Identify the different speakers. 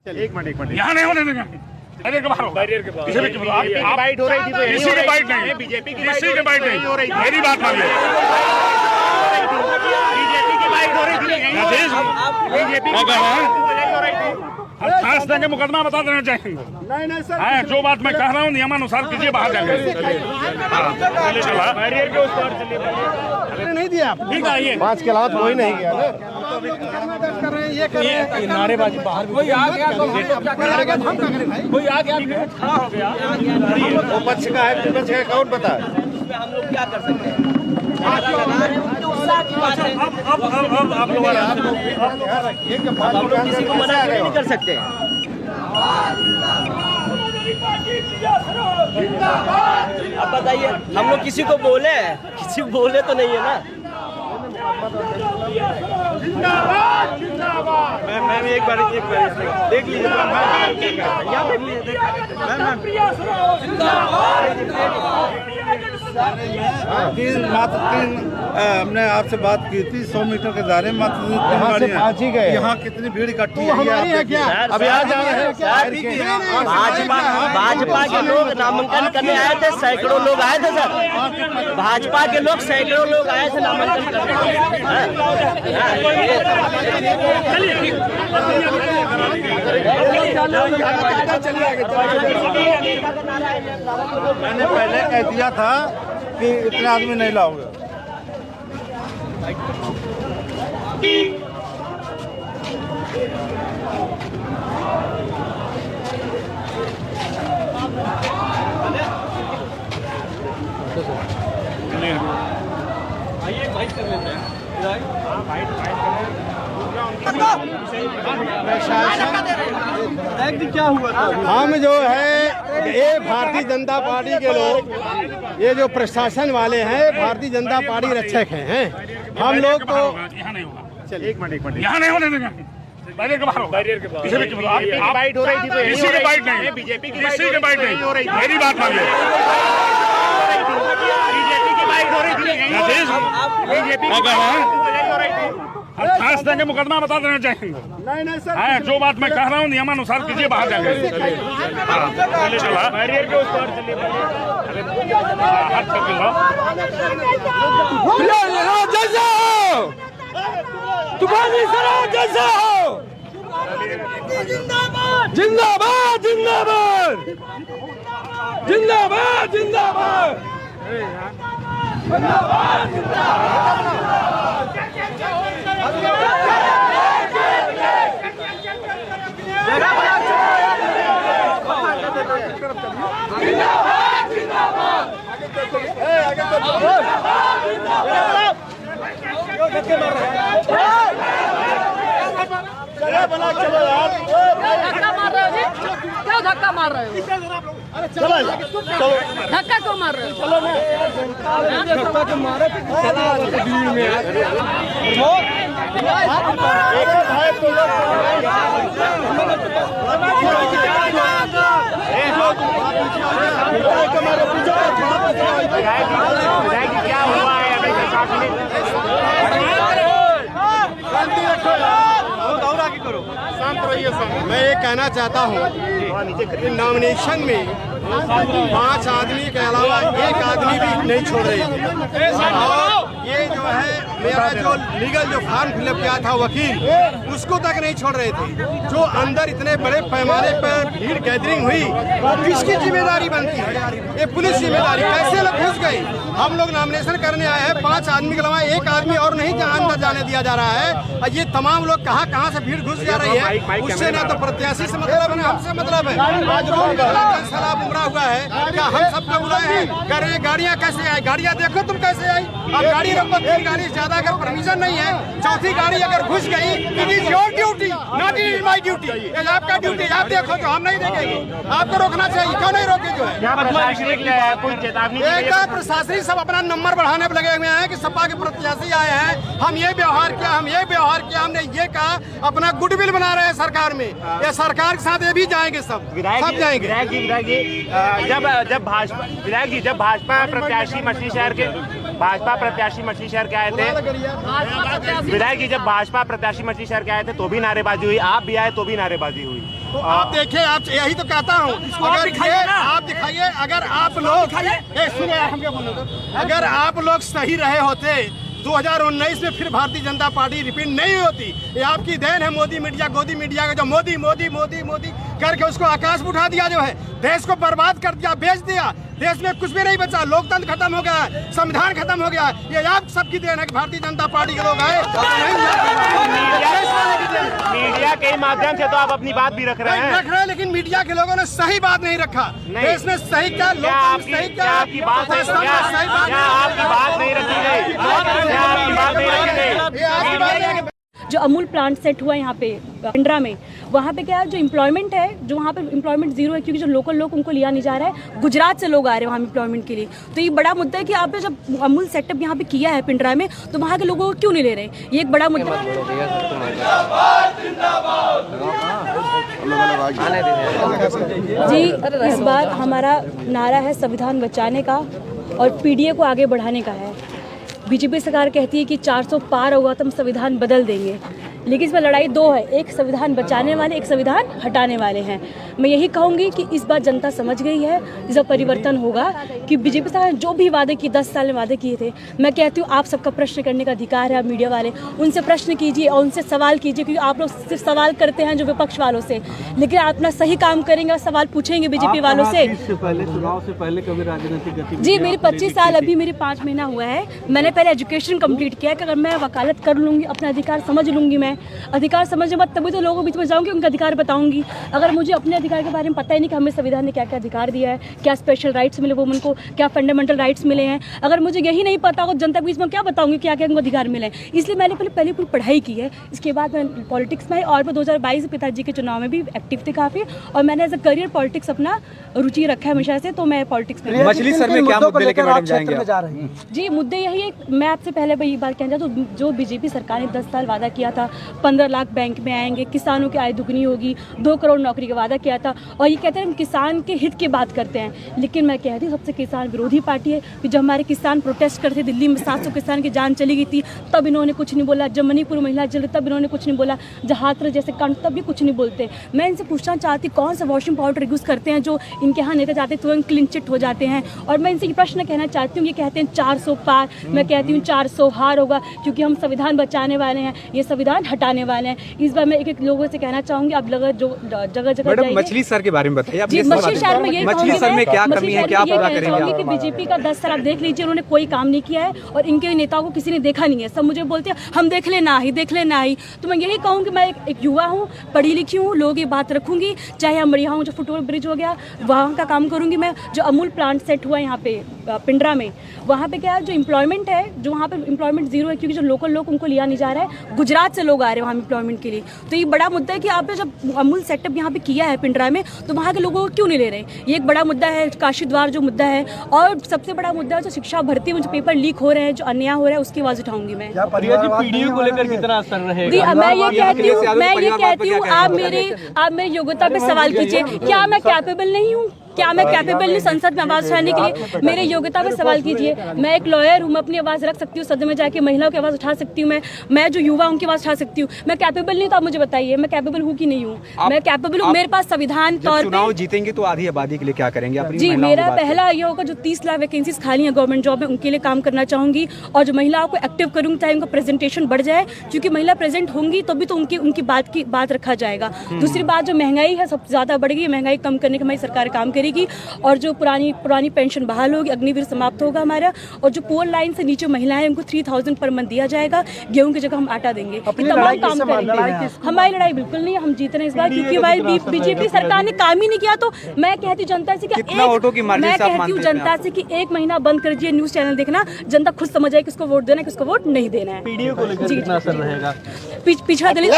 Speaker 1: एक मिनट
Speaker 2: यहाँ नहीं होने देंगे। अरे के बाहर
Speaker 1: बैरियर के बाहर
Speaker 2: किसी भी आप
Speaker 1: बाइट हो रही थी तो
Speaker 2: किसी की बाइट नहीं,
Speaker 1: बीजेपी की
Speaker 2: किसी की बाइट नहीं हो रही, मेरी बात मानिए।
Speaker 1: बीजेपी की बाइट हो रही थी बीजेपी की हो रही थी।
Speaker 2: खास देंगे मुकदमा बता देना चाहेंगे।
Speaker 1: नहीं सर
Speaker 2: हाँ, जो बात मैं कह रहा हूँ नियमानुसार कीजिए, बाहर जाएंगे। चला
Speaker 1: बैरियर के उस पार चलिए। नहीं दिया आप
Speaker 2: ठीक है,
Speaker 1: 5 के अलावा कोई नहीं गया ना। ये नारेबाजी बाहर कोई आ गया तो कोई आ गया खड़ा हो गया। वो पक्ष का है विपक्ष का कौन पता है?
Speaker 3: हम लोग क्या कर सकते हैं?
Speaker 2: अब आप लोग
Speaker 3: किसी को मना नहीं कर सकते। अब बताइए, हम लोग किसी को बोले तो नहीं है ना।
Speaker 1: मैम एक बार देख लीजिए हमने आपसे बात की थी 100 मीटर के दायरे में यहाँ से पहुंच ही गए। यहाँ कितनी भीड़ इकट्ठी है क्या? अभी आ जा रहे हैं।
Speaker 3: भाजपा के लोग नामांकन करने आए थे, सैकड़ों लोग आए थे सर। भाजपा के लोग सैकड़ों लोग आए थे नामांकन
Speaker 1: मैंने पहले कह दिया था कि इतने आदमी नहीं लाओगे।
Speaker 3: क्या हुआ?
Speaker 1: हम जो है ये भारतीय जनता पार्टी के लोग, ये जो प्रशासन वाले हैं भारतीय जनता पार्टी रक्षक हैं। हम लोग तो
Speaker 2: यहाँ नहीं होगा।
Speaker 1: चलिए एक मिनट
Speaker 2: यहाँ नहीं होने देंगे। बैरियर के बाहर,
Speaker 1: बैरियर के बाहर
Speaker 2: किसी भी आप
Speaker 1: बाइट हो रही थी तो
Speaker 2: किसी की बाइट नहीं,
Speaker 1: बीजेपी की
Speaker 2: किसी की बाइट नहीं हो रही, मेरी बात मानिए।
Speaker 1: बीजेपी की बाइट हो रही थी बीजेपी की हो रही थी।
Speaker 2: खास देंगे मुकदमा बता देना चाहेंगे।
Speaker 1: नहीं सर
Speaker 2: हाँ, जो बात मैं कह रहा हूँ नियमानुसार कीजिए, बाहर जाएंगे। चला
Speaker 1: बैरियर के उस पार चलिए।
Speaker 2: हाथ पकड़ लो।
Speaker 1: तुम्हारी सराह जैसा हो। जिंदाबाद जिंदाबाद जिंदाबाद जिंदाबाद चलो यार,
Speaker 4: धक्का मार रहे हो जी? क्यों धक्का मार रहे हो?
Speaker 1: चलो
Speaker 4: धक्का क्यों मार रहे हो?
Speaker 1: क्या हुआ है मैं ये कहना चाहता हूँ कि नॉमिनेशन में 5 आदमी के अलावा एक आदमी भी नहीं छोड़ रही थी। और ये जो है मेरा जो लीगल जो फॉर्म फिलअप किया था वकील, उसको तक नहीं छोड़ रहे थे। जो अंदर इतने बड़े पैमाने पर भीड़ गैदरिंग हुई, किसकी जिम्मेदारी बनती है? ये पुलिस जिम्मेदारी। कैसे लोग घुस गए? हम लोग नॉमिनेशन करने आए हैं, 5 आदमी के अलावा एक आदमी और नहीं अंदर जाने दिया जा रहा है। और ये तमाम लोग कहाँ से भीड़ घुस जा रही है? उससे ना तो प्रत्याशी से मतलब है ना हमसे मतलब है। आज रोड सैलाब उमड़ा हुआ है, क्या हम सबको बुलाए हैं? कह रहे हैं गाड़ियाँ कैसे आई? गाड़ियाँ देखो तुम कैसे आई। अब गाड़ी रोको, 3 गाड़ी ज्यादा अगर परमिशन नहीं है, 4थी गाड़ी अगर घुस गई, it is your duty, not it is my duty. ये आपका ड्यूटी, आप देखो जो हम नहीं देखेंगे। आपको रोकना चाहिए, क्यों नहीं रोके? जो है
Speaker 2: कोई चेतावनी
Speaker 1: प्रशासनिक सब अपना नंबर बढ़ाने पर लगे हुए हैं कि सपा के प्रत्याशी आए हैं, हम ये व्यवहार किया, हमने ये कहा, अपना गुडविल बना रहे हैं सरकार में। ये सरकार के साथ ये भी जाएंगे, सब जाएंगे।
Speaker 5: विधायक जी जब भाजपा प्रत्याशी मछली शहर के आए थे, विधायक जी जब भाजपा प्रत्याशी मछली शहर के आए थे तो भी नारेबाजी हुई, आप भी आए तो भी नारेबाजी हुई।
Speaker 1: तो आप देखिए, आप यही तो कहता हूँ, अगर ये आप दिखाइए, अगर आप लोग सुने, हम क्या बोल रहे थे, अगर आप लोग सही रहे होते 2019 में फिर भारतीय जनता पार्टी रिपीट नहीं होती। ये आपकी देन है, मोदी मीडिया, गोदी मीडिया का जो मोदी मोदी मोदी मोदी करके उसको आकाश में उठा दिया, जो है देश को बर्बाद कर दिया, बेच दिया। देश में कुछ भी नहीं बचा, लोकतंत्र खत्म हो गया है, संविधान खत्म हो गया है। ये आप सबकी देन है कि भारतीय जनता पार्टी के लोग आए।
Speaker 5: मीडिया के माध्यम से तो आप अपनी बात भी रख रहे हैं,
Speaker 1: लेकिन मीडिया के लोगों ने सही बात नहीं रखा। देश में सही क्या, लोकतंत्र सही क्या,
Speaker 5: आपकी बात नहीं रखी गई।
Speaker 6: जो अमूल प्लांट सेट हुआ यहाँ पे पिंडरा में, वहाँ पे क्या है, जो एम्प्लॉयमेंट है, जो वहाँ पे एम्प्लॉयमेंट जीरो है, क्योंकि जो लोकल लोग उनको लिया नहीं जा रहा है, गुजरात से लोग आ रहे हैं वहाँ एम्प्लॉयमेंट के लिए। तो ये बड़ा मुद्दा है कि आपने जब अमूल सेटअप यहाँ पे किया है पिंडरा में, तो वहाँ के लोगों को क्यों नहीं ले रहे? ये एक बड़ा मुद्दा है। जी, इस बार हमारा नारा है संविधान बचाने का और पीडीए को आगे बढ़ाने का है। बीजेपी सरकार कहती है कि 400 पार होगा तो हम संविधान बदल देंगे, लेकिन इसमें लड़ाई दो है, एक संविधान बचाने वाले, एक संविधान हटाने वाले हैं। मैं यही कहूँगी कि इस बार जनता समझ गई है, इसका परिवर्तन होगा कि बीजेपी सरकार जो भी वादे किए, 10 साल में वादे किए थे, मैं कहती हूँ आप सबका प्रश्न करने का अधिकार है। आप मीडिया वाले उनसे प्रश्न कीजिए और उनसे सवाल कीजिए, क्योंकि आप लोग सिर्फ सवाल करते हैं जो विपक्ष वालों से, लेकिन आप अपना सही काम करेंगे और सवाल पूछेंगे बीजेपी वालों से।
Speaker 7: चुनाव से पहले कभी राजनीतिक गतिविधि?
Speaker 6: जी, मेरे 25 साल, अभी मेरे 5 महीना हुआ है। मैंने पहले एजुकेशन कंप्लीट किया है कि अगर मैं वकालत कर लूँगी, अपना अधिकार समझ लूँगी, मैं अधिकार समझने बाद तभी तो लोगों के बीच में जाऊँगी, उनका अधिकार बताऊँगी। अगर मुझे अपने अधिकार के बारे में पता ही नहीं कि हमें संविधान ने क्या क्या अधिकार दिया है, क्या स्पेशल राइट्स मिले वुमन को, क्या फंडामेंटल राइट्स मिले हैं, अगर मुझे यही नहीं पता होगा, जनता के बीच में क्या बताऊँगी क्या क्या उनको अधिकार मिले हैं। इसलिए मैंने पहले पूरी पढ़ाई की है, इसके बाद मैं पॉलिटिक्स में आई और मैं 2022 पिताजी के चुनाव में भी एक्टिव थी काफ़ी, और मैंने एज अ करियर पॉलिटिक्स अपना रुचि रखा है हमेशा से, तो मैं पॉलिटिक्स में।
Speaker 7: मछली सर में क्या मुद्दे लेकर मैडम जाएंगे?
Speaker 6: जी, मुद्दे यही है, मैं आपसे पहले ये बात कहना चाहता हूँ, जो बीजेपी सरकार ने 10 साल वादा किया था, 15 लाख बैंक में आएंगे, किसानों की आय दुगनी होगी, 2 करोड़ नौकरी का वादा किया था, और ये कहते हैं हम किसान के हित की बात करते हैं, लेकिन मैं कहती हूँ सबसे किसान विरोधी पार्टी है। कि जब हमारे किसान प्रोटेस्ट करते, दिल्ली में 700 किसान की जान चली गई थी, तब इन्होंने कुछ नहीं बोला। जब मणिपुर महिला जल, तब इन्होंने कुछ नहीं बोला। जहात्र जैसे कांड, तब भी कुछ नहीं बोलते। मैं इनसे पूछना चाहती, कौन सा वॉशिंग पाउडर यूज़ करते हैं जो इनके यहाँ नेता जाते तुरंत क्लीन चिट हो जाते हैं? और मैं इनसे ये प्रश्न कहना चाहती हूँ, ये कहते हैं 400 पार, मैं कहती हूँ 400 हार होगा, क्योंकि हम संविधान बचाने वाले हैं, ये संविधान हटाने वाले हैं। इस बार मैं एक लोगों से कहना चाहूँगी, आप जगह जगह
Speaker 7: मछली शहर के बारे में बताइए।
Speaker 6: जी, मछली शहर में ये
Speaker 7: मछली शहर में क्या कमी है, क्या पूरा करेंगे?
Speaker 6: कि बीजेपी का 10 साल आप देख लीजिए, उन्होंने कोई काम नहीं किया है और इनके नेताओं को किसी ने देखा नहीं है। सब मुझे बोलते हैं हम देख लेना ही। तो मैं यही कहूँ कि मैं एक युवा हूँ, पढ़ी लिखी हूँ, लोगों की बात रखूंगी, चाहे हम बढ़िया हूँ, जो फुटओवर ब्रिज हो गया वहाँ का काम करूँगी मैं। जो अमूल प्लांट सेट हुआ यहाँ पे पिंडरा में, वहाँ पे क्या है, जो एम्प्लॉयमेंट है, जो वहाँ पे एम्प्लॉयमेंट जीरो है, क्योंकि जो लोकल लोग उनको लिया नहीं जा रहा है, गुजरात से लोग आ रहे हैं वहाँ एम्प्लॉयमेंट के लिए। तो ये बड़ा मुद्दा है कि आपने जब अमूल सेटअप यहाँ पे किया है पिंडरा में, तो वहाँ के लोगों को क्यों नहीं ले रहे? ये एक बड़ा मुद्दा है। काशी द्वार जो मुद्दा है, और सबसे बड़ा मुद्दा है जो शिक्षा भर्ती में जो पेपर लीक हो रहे हैं, जो अन्याय हो रहा है, उसकी आवाज उठाऊंगी मैं।
Speaker 7: पीडीए को लेकर कितना असर रहेगा?
Speaker 6: मैं ये कहती हूँ आप मेरी योग्यता पे सवाल कीजिए। क्या मैं कैपेबल नहीं हूँ? क्या मैं कैपेबल नहीं संसद में आवाज उठाने के लिए? मेरे योग्यता पे सवाल कीजिए। मैं एक लॉयर हूँ, मैं अपनी आवाज रख सकती हूँ, सदन में जाके महिलाओं की आवाज उठा सकती हूँ, मैं जो युवा उनकी आवाज उठा सकती हूँ। मैं कैपेबल नहीं, तो आप मुझे बताइए मैं कैपेबल हूँ कि नहीं हूँ? मैं कैपेबल हूँ। मेरे पास संविधान तौर पर
Speaker 7: चुनाव जीतेंगे तो आधी आबादी के लिए क्या करेंगे?
Speaker 6: जी, मेरा पहला ये होगा, जो 30 लाख वैकेंसीज खाली हैं गवर्नमेंट जॉब में, उनके लिए काम करना चाहूंगी, और जो महिलाओं को एक्टिव करूंगी, चाहे उनका प्रेजेंटेशन बढ़ जाए, क्योंकि महिला प्रेजेंट होंगी तभी तो उनकी बात रखा जाएगा। दूसरी बात, जो महंगाई है सबसे ज्यादा बढ़ गई, महंगाई कम करने की हमारी सरकार काम करेगी, और जो पुरानी पेंशन बहाल होगी, अग्निवीर समाप्त होगा हमारा, और जो पुअर लाइन से नीचे महिलाएं उनको 3000 पर मंथ दिया जाएगा, गेहूं की जगह हम आटा देंगे। तमाम काम करेंगे। हमारी लड़ाई बिल्कुल नहीं है, हम जीत रहे हैं इस बार, क्योंकि हमारी बीजेपी सरकार ने काम ही नहीं किया। तो मैं कहती हूँ जनता से कि एक महीना बंद कर दीजिए न्यूज चैनल देखना, जनता खुद समझ जाए किसको वोट देना है, किसको वोट नहीं देना है।
Speaker 7: पीडीए को लेकर कितना असर रहेगा?
Speaker 6: पिछड़ा दलित